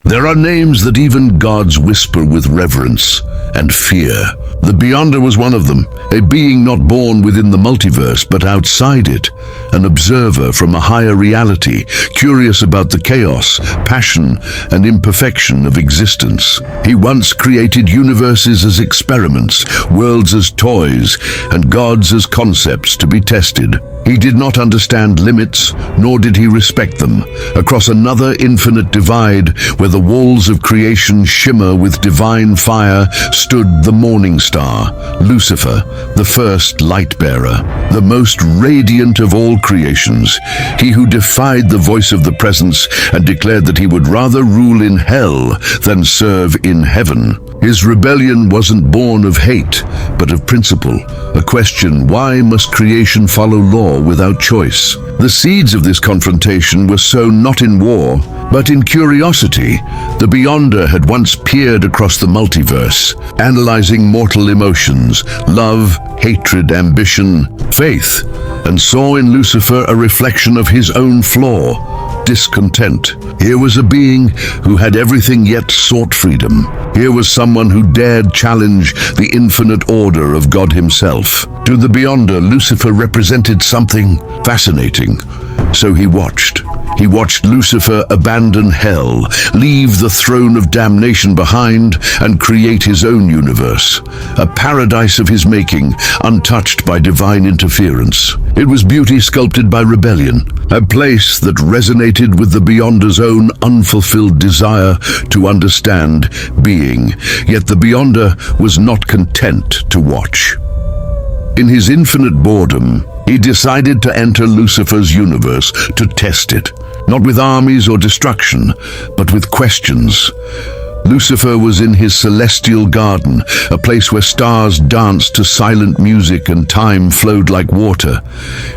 There are names that even gods whisper with reverence and fear. The Beyonder was one of them, a being not born within the multiverse but outside it, an observer from a higher reality, curious about the chaos, passion, and imperfection of existence. He once created universes as experiments, worlds as toys, and gods as concepts to be tested. He did not understand limits, nor did he respect them. Across another infinite divide, where the walls of creation shimmer with divine fire, stood the Morningstar, Lucifer, the first light-bearer, the most radiant of all creations, he who defied the voice of the presence and declared that he would rather rule in hell than serve in heaven. His rebellion wasn't born of hate, but of principle, a question: why must creation follow law without choice? The seeds of this confrontation were sown not in war, but in curiosity. The Beyonder had once peered across the multiverse, analyzing mortal emotions, love, hatred, ambition, faith, and saw in Lucifer a reflection of his own flaw: discontent. Here was a being who had everything yet sought freedom. Here was someone who dared challenge the infinite order of God himself. To the Beyonder, Lucifer represented something fascinating. So he watched. He watched Lucifer abandon hell, leave the throne of damnation behind, and create his own universe, a paradise of his making, untouched by divine interference. It was beauty sculpted by rebellion, a place that resonated with the Beyonder's own unfulfilled desire to understand being. Yet the Beyonder was not content to watch. In his infinite boredom, he decided to enter Lucifer's universe to test it, not with armies or destruction, but with questions. Lucifer was in his celestial garden, a place where stars danced to silent music and time flowed like water,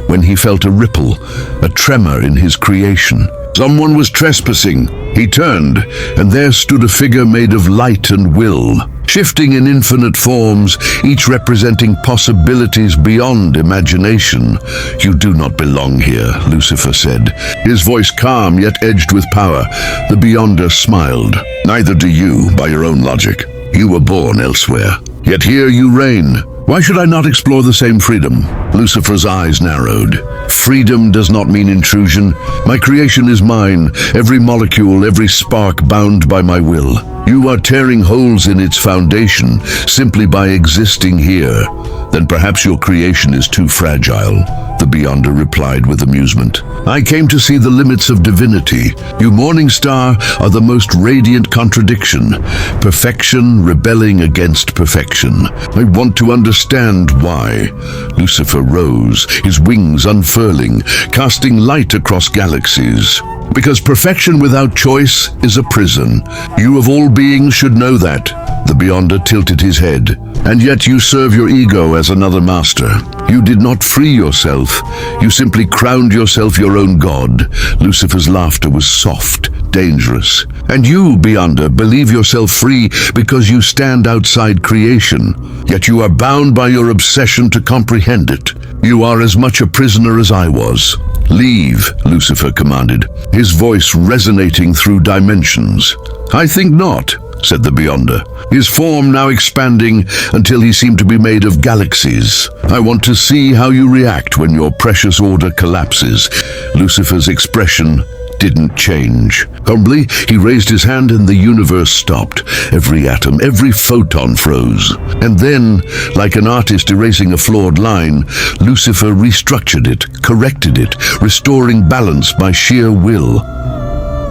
when he felt a ripple, a tremor in his creation. Someone was trespassing. He turned, and there stood a figure made of light and will, shifting in infinite forms, each representing possibilities beyond imagination. "You do not belong here," Lucifer said, his voice calm yet edged with power. The Beyonder smiled. "Neither do you, by your own logic. You were born elsewhere. Yet here you reign. Why should I not explore the same freedom?" Lucifer's eyes narrowed. "Freedom does not mean intrusion. My creation is mine, every molecule, every spark bound by my will. You are tearing holes in its foundation simply by existing here. Then perhaps your creation is too fragile," the Beyonder replied with amusement. "I came to see the limits of divinity. You Morningstar are the most radiant contradiction. Perfection rebelling against perfection. I want to understand why." Lucifer rose, his wings unfurling, casting light across galaxies. "Because perfection without choice is a prison. You of all beings should know that." The Beyonder tilted his head. "And yet you serve your ego as another master. You did not free yourself. You simply crowned yourself your own god." Lucifer's laughter was soft, dangerous. "And you, Beyonder, believe yourself free because you stand outside creation. Yet you are bound by your obsession to comprehend it. You are as much a prisoner as I was." "Leave," Lucifer commanded, his voice resonating through dimensions. "I think not," said the Beyonder, his form now expanding until he seemed to be made of galaxies. "I want to see how you react when your precious order collapses." Lucifer's expression didn't change. Humbly, he raised his hand and the universe stopped. Every atom, every photon froze. And then, like an artist erasing a flawed line, Lucifer restructured it, corrected it, restoring balance by sheer will.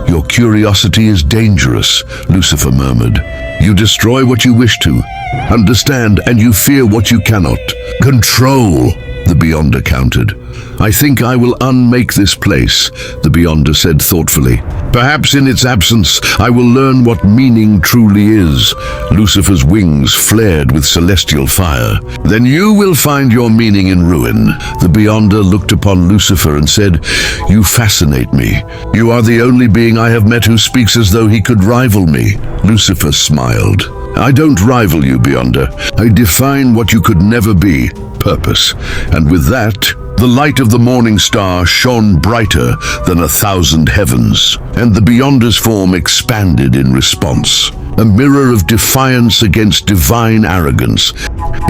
"Your curiosity is dangerous," Lucifer murmured. "You destroy what you wish to, understand, and you fear what you cannot. Control," the Beyonder countered. "I think I will unmake this place," the Beyonder said thoughtfully. "Perhaps in its absence, I will learn what meaning truly is." Lucifer's wings flared with celestial fire. "Then you will find your meaning in ruin." The Beyonder looked upon Lucifer and said, "You fascinate me. You are the only being I have met who speaks as though he could rival me." Lucifer smiled. "I don't rival you, Beyonder. I define what you could never be, purpose. And with that, The light of the morning star shone brighter than 1,000 heavens, and the Beyonder's form expanded in response, a mirror of defiance against divine arrogance.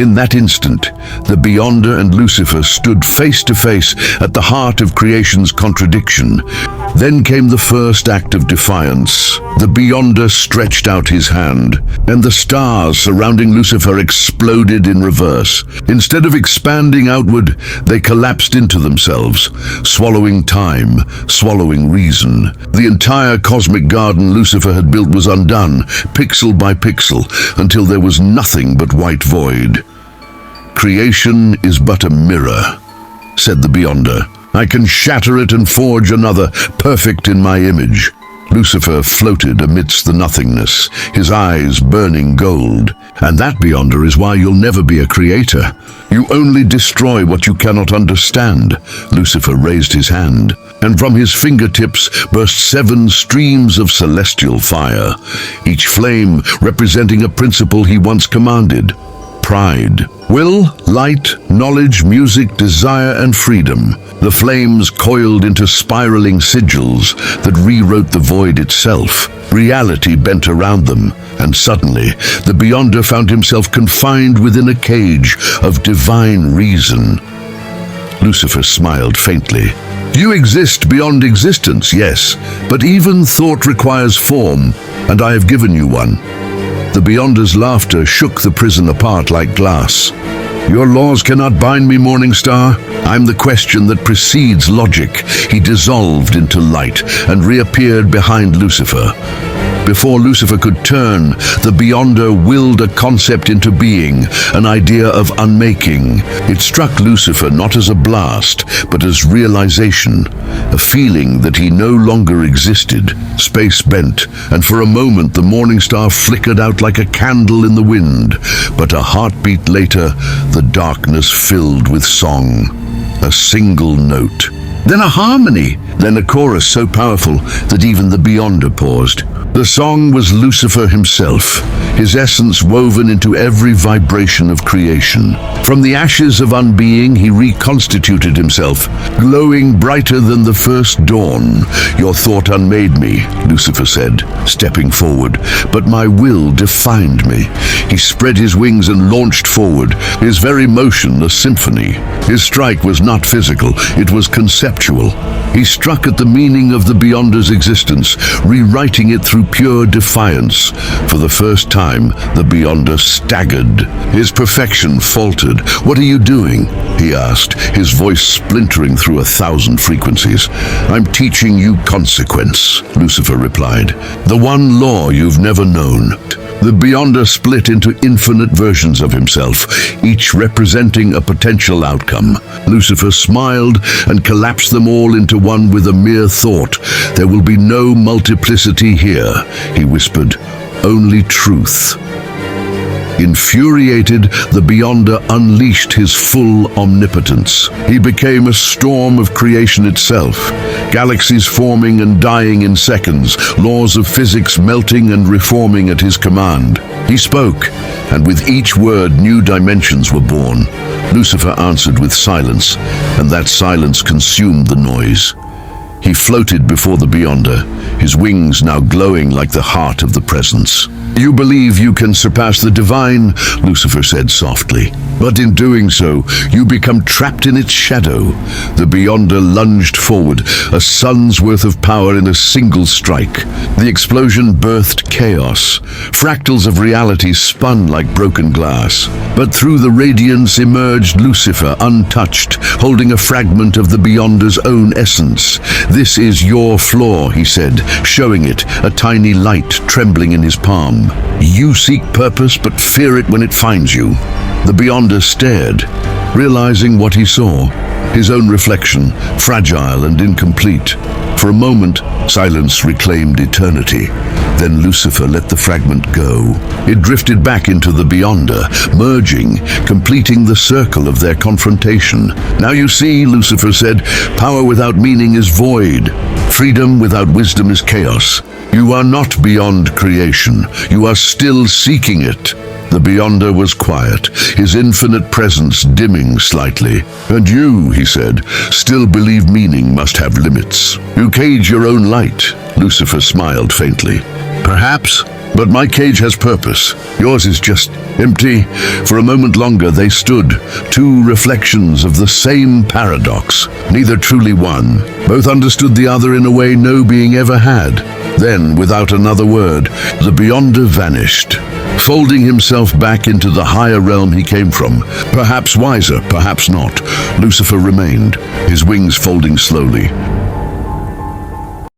In that instant, the Beyonder and Lucifer stood face to face at the heart of creation's contradiction. Then came the first act of defiance. The Beyonder stretched out his hand, and the stars surrounding Lucifer exploded in reverse. Instead of expanding outward, they collapsed into themselves, swallowing time, swallowing reason. The entire cosmic garden Lucifer had built was undone, pixel by pixel, until there was nothing but white void. "Creation is but a mirror," said the Beyonder. "I can shatter it and forge another, perfect in my image." Lucifer floated amidst the nothingness, his eyes burning gold. "And that, Beyonder, is why you'll never be a creator. You only destroy what you cannot understand." Lucifer raised his hand, and from his fingertips burst 7 streams of celestial fire, each flame representing a principle he once commanded: pride, will, light, knowledge, music, desire, and freedom. The flames coiled into spiraling sigils that rewrote the void itself. Reality bent around them, and suddenly the Beyonder found himself confined within a cage of divine reason. Lucifer smiled faintly. "You exist beyond existence, yes, but even thought requires form, and I have given you one." The Beyonder's laughter shook the prison apart like glass. "Your laws cannot bind me, Morningstar. I'm the question that precedes logic." He dissolved into light and reappeared behind Lucifer. Before Lucifer could turn, the Beyonder willed a concept into being, an idea of unmaking. It struck Lucifer not as a blast, but as realization, a feeling that he no longer existed. Space bent, and for a moment the Morningstar flickered out like a candle in the wind. But a heartbeat later, the darkness filled with song. A single note. Then a harmony. Then a chorus so powerful that even the Beyonder paused. The song was Lucifer himself, his essence woven into every vibration of creation. From the ashes of unbeing, he reconstituted himself, glowing brighter than the first dawn. "Your thought unmade me," Lucifer said, stepping forward, "but my will defined me." He spread his wings and launched forward, his very motion a symphony. His strike was not physical, it was conceptual. He struck at the meaning of the Beyonder's existence, rewriting it through pure defiance. For the first time, the Beyonder staggered. His perfection faltered. "What are you doing?" he asked, his voice splintering through 1,000 frequencies. "I'm teaching you consequence," Lucifer replied. "The one law you've never known." The Beyonder split into infinite versions of himself, each representing a potential outcome. Lucifer smiled and collapsed them all into one with a mere thought. "There will be no multiplicity here," he whispered, "only truth." Infuriated, the Beyonder unleashed his full omnipotence. He became a storm of creation itself, galaxies forming and dying in seconds, laws of physics melting and reforming at his command. He spoke, and with each word new dimensions were born. Lucifer answered with silence, and that silence consumed the noise. He floated before the Beyonder, his wings now glowing like the heart of the presence. "You believe you can surpass the divine," Lucifer said softly. "But in doing so, you become trapped in its shadow." The Beyonder lunged forward, a sun's worth of power in a single strike. The explosion birthed chaos. Fractals of reality spun like broken glass. But through the radiance emerged Lucifer, untouched, holding a fragment of the Beyonder's own essence. "This is your flaw," he said, showing it, a tiny light trembling in his palm. "You seek purpose, but fear it when it finds you." The Beyonder stared, realizing what he saw, his own reflection, fragile and incomplete. For a moment, silence reclaimed eternity. Then Lucifer let the fragment go. It drifted back into the Beyonder, merging, completing the circle of their confrontation. "Now you see," Lucifer said, "power without meaning is void. Freedom without wisdom is chaos. You are not beyond creation. You are still seeking it." The Beyonder was quiet, his infinite presence dimming slightly. "And you," he said, "still believe meaning must have limits. You cage your own light." Lucifer smiled faintly. "Perhaps, but my cage has purpose. Yours is just empty." For a moment longer they stood, two reflections of the same paradox, neither truly one. Both understood the other in a way no being ever had. Then, without another word, the Beyonder vanished, folding himself back into the higher realm he came from. Perhaps wiser, perhaps not. Lucifer remained, his wings folding slowly.